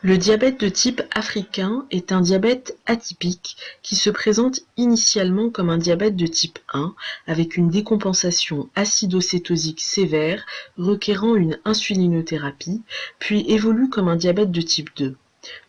Le diabète de type africain est un diabète atypique qui se présente initialement comme un diabète de type 1 avec une décompensation acidocétosique sévère requérant une insulinothérapie, puis évolue comme un diabète de type 2.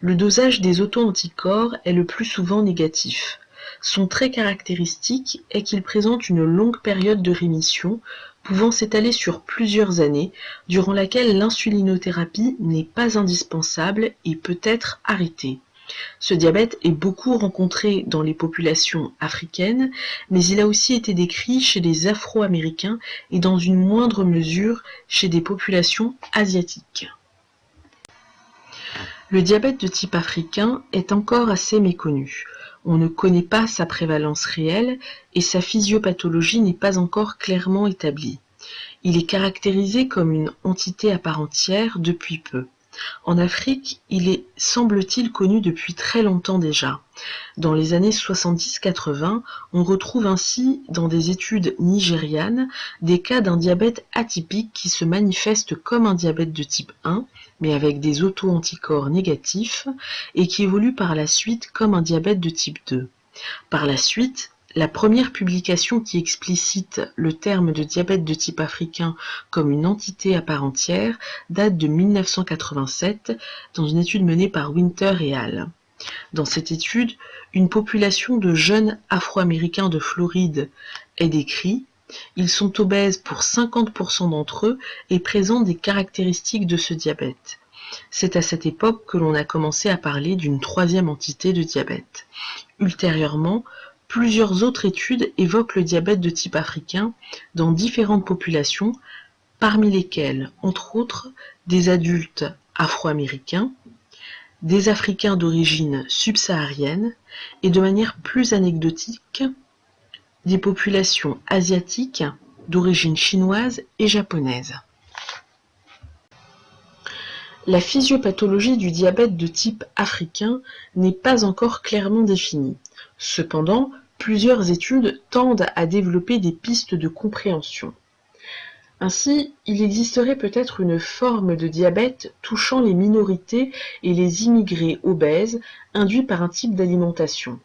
Le dosage des auto-anticorps est le plus souvent négatif. Son trait caractéristique est qu'il présente une longue période de rémission, pouvant s'étaler sur plusieurs années, durant laquelle l'insulinothérapie n'est pas indispensable et peut être arrêtée. Ce diabète est beaucoup rencontré dans les populations africaines, mais il a aussi été décrit chez les Afro-Américains et dans une moindre mesure chez des populations asiatiques. Le diabète de type africain est encore assez méconnu. On ne connaît pas sa prévalence réelle et sa physiopathologie n'est pas encore clairement établie. Il est caractérisé comme une entité à part entière depuis peu. En Afrique, il est, semble-t-il, connu depuis très longtemps déjà. Dans les années 70-80, on retrouve ainsi, dans des études nigérianes, des cas d'un diabète atypique qui se manifeste comme un diabète de type 1, mais avec des auto-anticorps négatifs, et qui évolue par la suite comme un diabète de type 2. Par la suite, la première publication qui explicite le terme de diabète de type africain comme une entité à part entière date de 1987 dans une étude menée par Winter et al. Dans cette étude, une population de jeunes Afro-Américains de Floride est décrite. Ils sont obèses pour 50% d'entre eux et présentent des caractéristiques de ce diabète. C'est à cette époque que l'on a commencé à parler d'une troisième entité de diabète. Ultérieurement, plusieurs autres études évoquent le diabète de type africain dans différentes populations, parmi lesquelles, entre autres, des adultes afro-américains, des Africains d'origine subsaharienne et de manière plus anecdotique, des populations asiatiques d'origine chinoise et japonaise. La physiopathologie du diabète de type africain n'est pas encore clairement définie. Cependant, plusieurs études tendent à développer des pistes de compréhension. Ainsi, il existerait peut-être une forme de diabète touchant les minorités et les immigrés obèses induits par un type d'alimentation.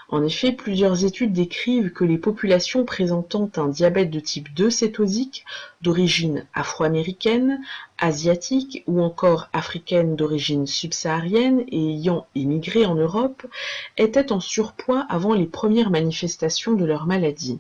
En effet, plusieurs études décrivent que les populations présentant un diabète de type 2 cétosique, d'origine afro-américaine, asiatique ou encore africaine d'origine subsaharienne et ayant émigré en Europe, étaient en surpoids avant les premières manifestations de leur maladie.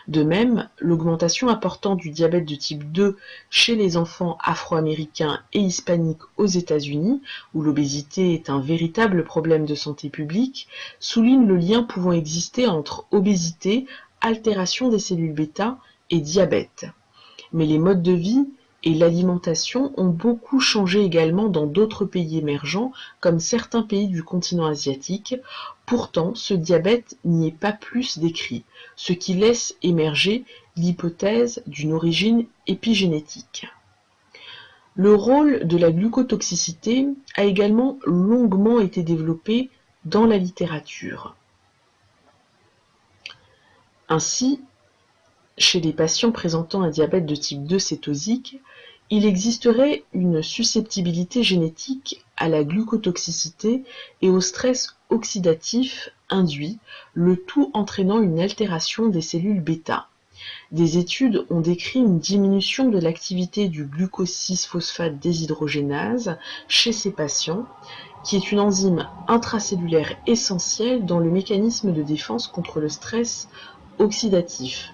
De même, l'augmentation importante du diabète de type 2 chez les enfants afro-américains et hispaniques aux États-Unis, où l'obésité est un véritable problème de santé publique, souligne le lien pouvant exister entre obésité, altération des cellules bêta et diabète. Mais les modes de vie et l'alimentation ont beaucoup changé également dans d'autres pays émergents, comme certains pays du continent asiatique. Pourtant, ce diabète n'y est pas plus décrit, ce qui laisse émerger l'hypothèse d'une origine épigénétique. Le rôle de la glucotoxicité a également longuement été développé dans la littérature. Ainsi, chez les patients présentant un diabète de type 2 cétosique, il existerait une susceptibilité génétique à la glucotoxicité et au stress oxydatif induit, le tout entraînant une altération des cellules bêta. Des études ont décrit une diminution de l'activité du glucose-6-phosphate déshydrogénase chez ces patients, qui est une enzyme intracellulaire essentielle dans le mécanisme de défense contre le stress oxydatif.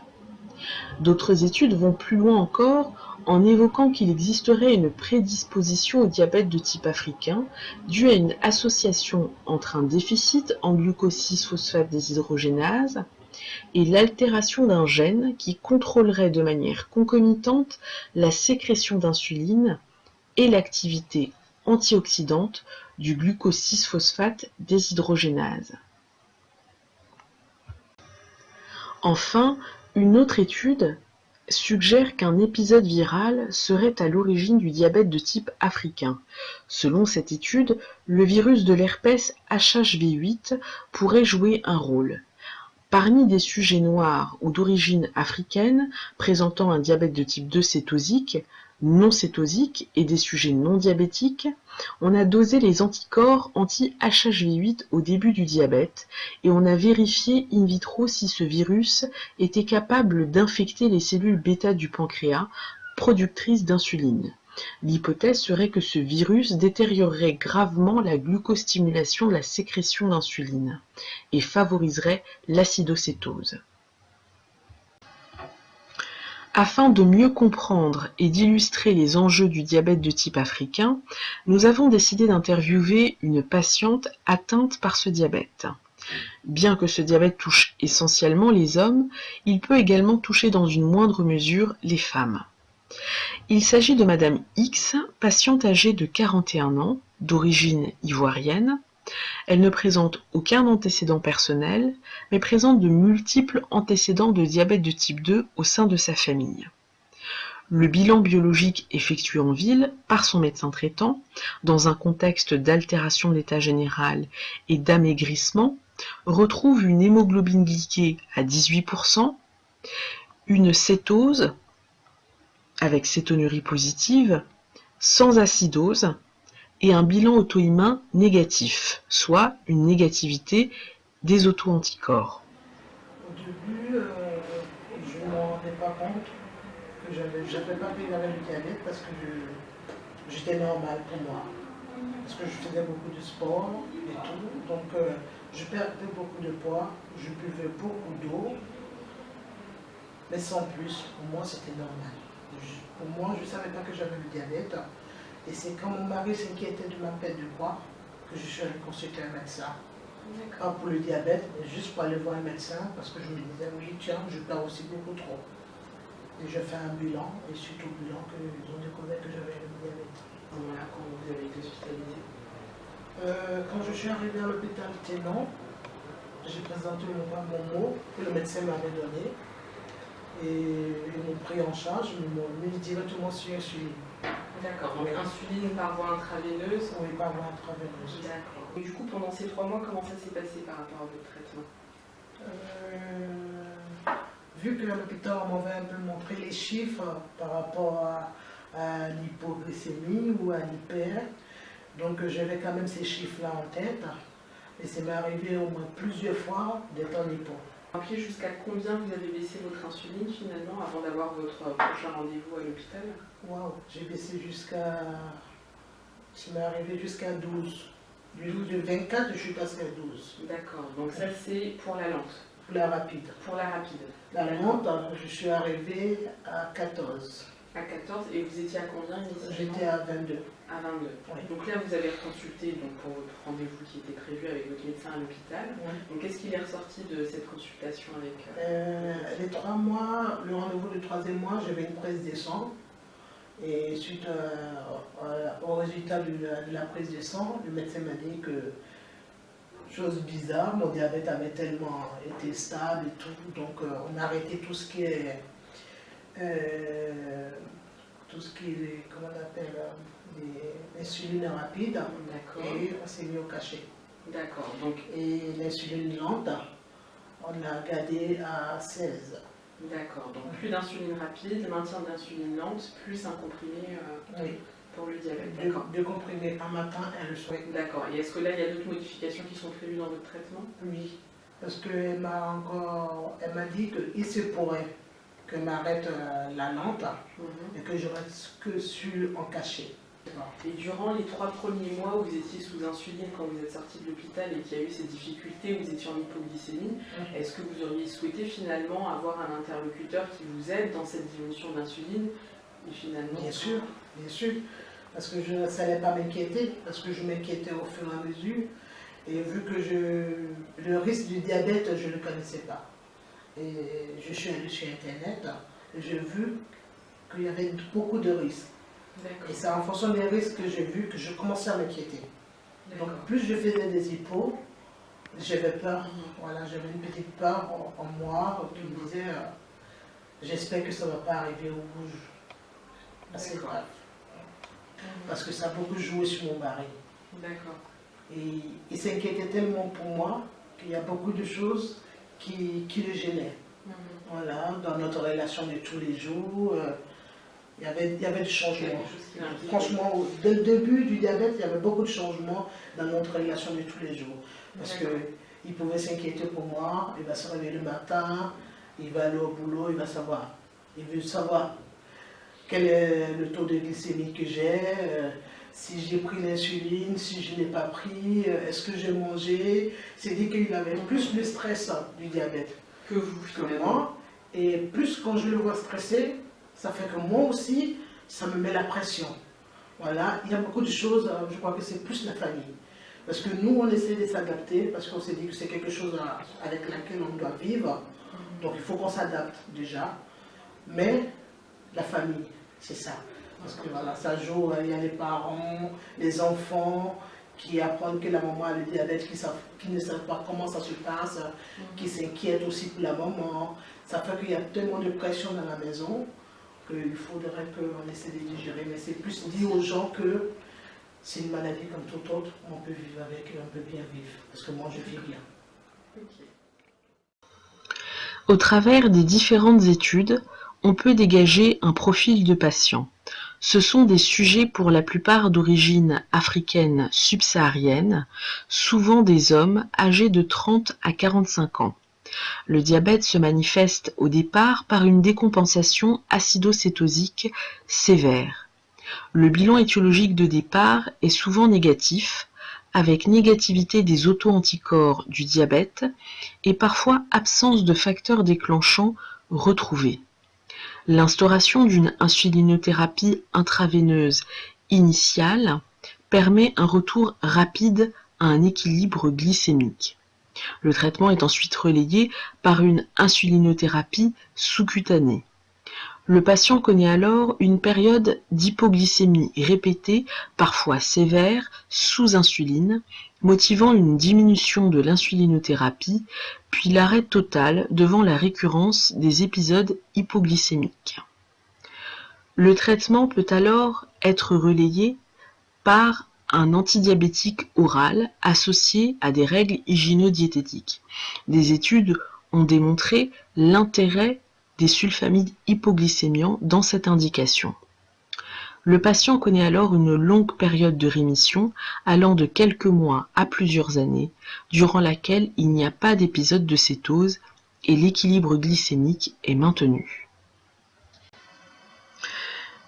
D'autres études vont plus loin encore en évoquant qu'il existerait une prédisposition au diabète de type africain due à une association entre un déficit en glucose-6-phosphate déshydrogénase et l'altération d'un gène qui contrôlerait de manière concomitante la sécrétion d'insuline et l'activité antioxydante du glucose-6-phosphate déshydrogénase. Enfin, une autre étude suggère qu'un épisode viral serait à l'origine du diabète de type africain. Selon cette étude, le virus de l'herpès HHV8 pourrait jouer un rôle. Parmi des sujets noirs ou d'origine africaine présentant un diabète de type 2 cétosique, non cétosiques et des sujets non diabétiques, on a dosé les anticorps anti-HHV8 au début du diabète et on a vérifié in vitro si ce virus était capable d'infecter les cellules bêta du pancréas, productrices d'insuline. L'hypothèse serait que ce virus détériorerait gravement la glucostimulation de la sécrétion d'insuline et favoriserait l'acidocétose. Afin de mieux comprendre et d'illustrer les enjeux du diabète de type africain, nous avons décidé d'interviewer une patiente atteinte par ce diabète. Bien que ce diabète touche essentiellement les hommes, il peut également toucher dans une moindre mesure les femmes. Il s'agit de Madame X, patiente âgée de 41 ans, d'origine ivoirienne. Elle ne présente aucun antécédent personnel, mais présente de multiples antécédents de diabète de type 2 au sein de sa famille. Le bilan biologique effectué en ville par son médecin traitant, dans un contexte d'altération de l'état général et d'amaigrissement, retrouve une hémoglobine glyquée à 18%, une cétose avec cétonurie positive, sans acidose, et un bilan auto-immun négatif, soit une négativité des auto-anticorps. Au début, je ne me rendais pas compte que j'avais pas pris avec le diabète parce que j'étais normal pour moi. Parce que je faisais beaucoup de sport et tout, donc je perdais beaucoup de poids, je buvais beaucoup d'eau, mais sans plus, pour moi c'était normal. Pour moi, je ne savais pas que j'avais le diabète. Et c'est quand mon mari s'inquiétait de ma perte de poids que je suis allée consulter un médecin. Pas pour le diabète, mais juste pour aller voir un médecin parce que je me disais, oui, tiens, je perds aussi beaucoup trop. Et je fais un bilan, et suite au bilan, ils ont découvert que j'avais le diabète. Voilà, quand vous avez été hospitalisé. Quand je suis arrivée à l'hôpital Ténon, j'ai présenté mon mot que le médecin m'avait donné. Et ils m'ont pris en charge, ils m'ont mis directement sur insuline. D'accord, donc insuline par voie intraveineuse. Oui, par voie intraveineuse. D'accord. Et du coup, pendant ces 3 mois, comment ça s'est passé par rapport à votre traitement? Vu qu'à l'hôpital, on m'avait un peu montré les chiffres par rapport à l'hypoglycémie ou à l'hyper, donc j'avais quand même ces chiffres-là en tête. Et ça m'est arrivé au moins plusieurs fois d'être en hypo. Après, jusqu'à combien vous avez baissé votre insuline finalement avant d'avoir votre prochain rendez-vous à l'hôpital? Waouh, j'ai baissé jusqu'à... Ça m'est arrivé jusqu'à 12. De 24, je suis passé à 12. D'accord, donc ça c'est pour la lente. Pour la rapide. Pour la rapide. La lente, je suis arrivé à 14. À 14, et vous étiez à combien initialement? J'étais à 22. À 22. Oui. Donc là, vous avez consulté pour votre rendez-vous qui était prévu avec votre médecin à l'hôpital. Oui. Donc qu'est-ce qu'il est ressorti de cette consultation avec... Les 3 mois, le rendez-vous du 3e mois, j'avais une prise de sang. Et suite au résultat de la prise de sang, le médecin m'a dit que, chose bizarre, mon diabète avait tellement été stable et tout. Donc on a arrêté tout ce qui est... comment on appelle, l'insuline rapide, et on s'est mis au cachet. D'accord. Donc... Et l'insuline lente, on l'a gardée à 16. D'accord. Donc plus d'insuline rapide, maintien d'insuline lente, plus un comprimé oui. Pour le diabète. Deux comprimés un matin et un le soir. D'accord. Et est-ce que là, il y a d'autres modifications qui sont prévues dans votre traitement? Oui. Parce qu'elle m'a dit qu'il se pourrait que m'arrête la lente et que je reste que en cachet. Et durant les 3 premiers mois où vous étiez sous insuline, quand vous êtes sorti de l'hôpital et qu'il y a eu ces difficultés, où vous étiez en hypoglycémie, est-ce que vous auriez souhaité finalement avoir un interlocuteur qui vous aide dans cette diminution d'insuline et finalement... Bien sûr, parce que ça n'allait pas m'inquiéter, parce que je m'inquiétais au fur et à mesure, et vu que le risque du diabète, je ne le connaissais pas. Et je suis allée sur Internet, et j'ai vu qu'il y avait beaucoup de risques. Et c'est en fonction des risques que j'ai vu que je commençais à m'inquiéter. Donc plus je faisais des hippos, j'avais peur. Voilà, j'avais une petite peur en moi qui me disait j'espère que ça ne va pas arriver au bout. C'est grave. Parce que ça a beaucoup joué sur mon mari. D'accord. Et il s'inquiétait tellement pour moi qu'il y a beaucoup de choses qui le gênaient. Voilà, dans notre relation de tous les jours. Il y avait du changement. Quelque chose qui l'inquiète. Franchement, dès le début du diabète, il y avait beaucoup de changements dans notre relation de tous les jours. Parce qu'il pouvait s'inquiéter pour moi, il va se réveiller le matin, il va aller au boulot, il va savoir. Il veut savoir quel est le taux de glycémie que j'ai, si j'ai pris l'insuline, si je ne l'ai pas pris, est-ce que j'ai mangé. C'est-à-dire qu'il avait plus de stress du diabète Que vous, que moi. Et plus quand je le vois stressé, ça fait que moi aussi, ça me met la pression. Voilà, il y a beaucoup de choses, je crois que c'est plus la famille. Parce que nous, on essaie de s'adapter, parce qu'on s'est dit que c'est quelque chose avec laquelle on doit vivre. Donc il faut qu'on s'adapte déjà. Mais la famille, c'est ça. Parce que voilà, ça joue, il y a les parents, les enfants qui apprennent que la maman a le diabète, qui ne savent pas comment ça se passe, qui s'inquiètent aussi pour la maman. Ça fait qu'il y a tellement de pression dans la maison qu'il faudrait qu'on essaie de digérer. Mais c'est plus dire aux gens que c'est une maladie comme toute autre, on peut vivre avec et on peut bien vivre. Parce que moi, je vis bien. Au travers des différentes études, on peut dégager un profil de patient. Ce sont des sujets pour la plupart d'origine africaine subsaharienne, souvent des hommes âgés de 30 à 45 ans. Le diabète se manifeste au départ par une décompensation acidocétosique sévère. Le bilan étiologique de départ est souvent négatif, avec négativité des auto-anticorps du diabète et parfois absence de facteurs déclenchants retrouvés. L'instauration d'une insulinothérapie intraveineuse initiale permet un retour rapide à un équilibre glycémique. Le traitement est ensuite relayé par une insulinothérapie sous-cutanée. Le patient connaît alors une période d'hypoglycémie répétée, parfois sévère, sous insuline, motivant une diminution de l'insulinothérapie, puis l'arrêt total devant la récurrence des épisodes hypoglycémiques. Le traitement peut alors être relayé par un antidiabétique oral associé à des règles hygiéno-diététiques. Des études ont démontré l'intérêt des sulfamides hypoglycémiants dans cette indication. Le patient connaît alors une longue période de rémission allant de quelques mois à plusieurs années, durant laquelle il n'y a pas d'épisode de cétose et l'équilibre glycémique est maintenu.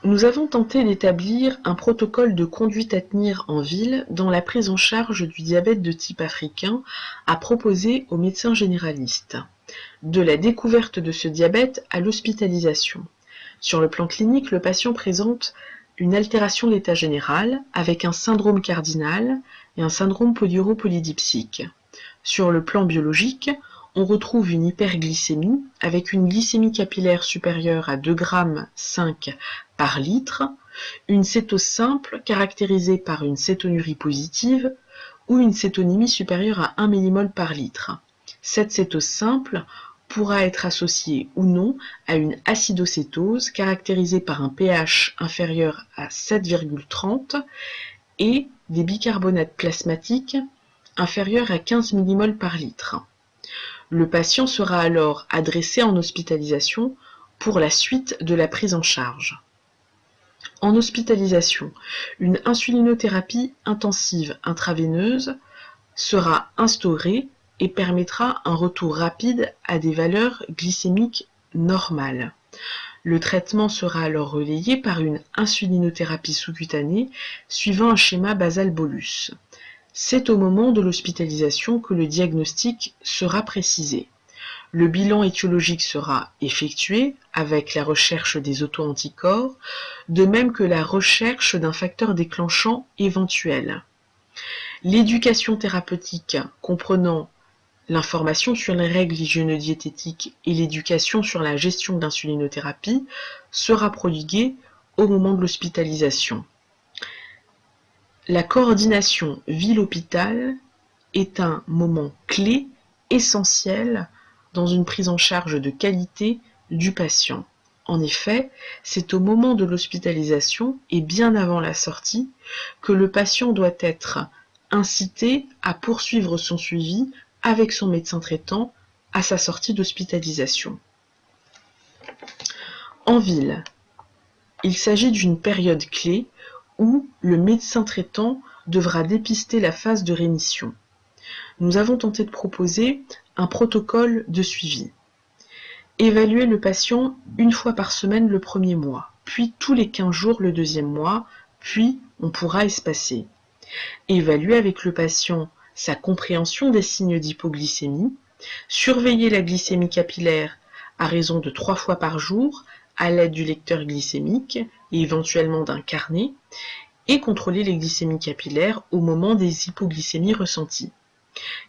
Nous avons tenté d'établir un protocole de conduite à tenir en ville dans la prise en charge du diabète de type africain à proposer aux médecins généralistes. De la découverte de ce diabète à l'hospitalisation. Sur le plan clinique, le patient présente une altération de l'état général avec un syndrome cardinal et un syndrome polyuropolydipsique. Sur le plan biologique, on retrouve une hyperglycémie avec une glycémie capillaire supérieure à 2,5 g par litre, une cétose simple caractérisée par une cétonurie positive ou une cétonémie supérieure à 1 mmol par litre. Cette cétose simple pourra être associée ou non à une acidocétose caractérisée par un pH inférieur à 7,30 et des bicarbonates plasmatiques inférieurs à 15 mmol par litre. Le patient sera alors adressé en hospitalisation pour la suite de la prise en charge. En hospitalisation, une insulinothérapie intensive intraveineuse sera instaurée et permettra un retour rapide à des valeurs glycémiques normales. Le traitement sera alors relayé par une insulinothérapie sous-cutanée suivant un schéma basal-bolus. C'est au moment de l'hospitalisation que le diagnostic sera précisé. Le bilan étiologique sera effectué avec la recherche des auto-anticorps, de même que la recherche d'un facteur déclenchant éventuel. L'éducation thérapeutique comprenant l'information sur les règles hygiéno-diététiques et l'éducation sur la gestion d'insulinothérapie sera prodiguée au moment de l'hospitalisation. La coordination ville-hôpital est un moment clé, essentiel, dans une prise en charge de qualité du patient. En effet, c'est au moment de l'hospitalisation et bien avant la sortie que le patient doit être incité à poursuivre son suivi avec son médecin traitant à sa sortie d'hospitalisation. En ville, Il s'agit d'une période clé où le médecin traitant devra dépister la phase de rémission. Nous avons tenté de proposer un protocole de suivi. Évaluer le patient une fois par semaine le premier mois, puis tous les 15 jours le deuxième mois, puis on pourra espacer. Évaluer avec le patient sa compréhension des signes d'hypoglycémie, surveiller la glycémie capillaire à raison de 3 fois par jour à l'aide du lecteur glycémique et éventuellement d'un carnet, et contrôler les glycémies capillaires au moment des hypoglycémies ressenties.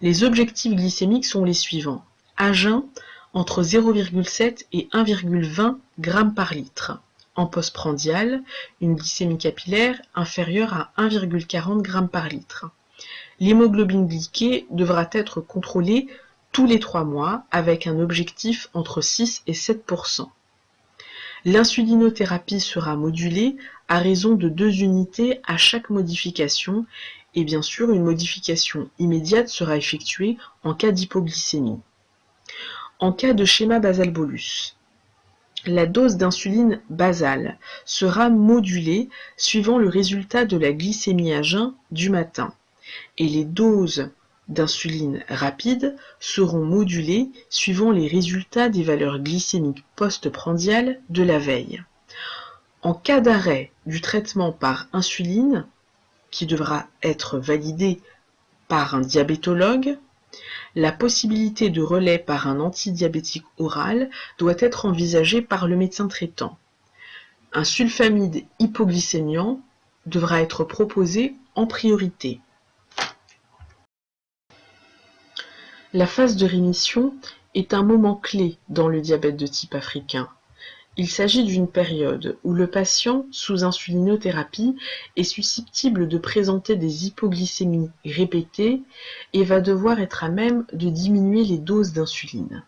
Les objectifs glycémiques sont les suivants. À jeun, entre 0,7 et 1,20 g par litre. En postprandial, une glycémie capillaire inférieure à 1,40 g par litre. L'hémoglobine glyquée devra être contrôlée tous les 3 mois avec un objectif entre 6 et 7%. L'insulinothérapie sera modulée à raison de 2 unités à chaque modification et bien sûr une modification immédiate sera effectuée en cas d'hypoglycémie. En cas de schéma basal-bolus, la dose d'insuline basale sera modulée suivant le résultat de la glycémie à jeun du matin et les doses d'insuline rapide seront modulées suivant les résultats des valeurs glycémiques postprandiales de la veille. En cas d'arrêt du traitement par insuline, qui devra être validé par un diabétologue, la possibilité de relais par un antidiabétique oral doit être envisagée par le médecin traitant. Un sulfamide hypoglycémiant devra être proposé en priorité. La phase de rémission est un moment clé dans le diabète de type africain. Il s'agit d'une période où le patient sous insulinothérapie est susceptible de présenter des hypoglycémies répétées et va devoir être à même de diminuer les doses d'insuline.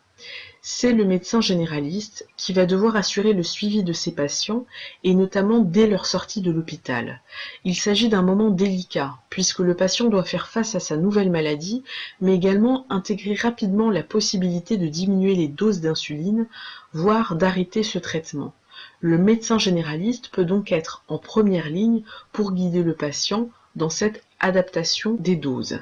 C'est le médecin généraliste qui va devoir assurer le suivi de ces patients et notamment dès leur sortie de l'hôpital. Il s'agit d'un moment délicat puisque le patient doit faire face à sa nouvelle maladie mais également intégrer rapidement la possibilité de diminuer les doses d'insuline, voire d'arrêter ce traitement. Le médecin généraliste peut donc être en première ligne pour guider le patient dans cette adaptation des doses.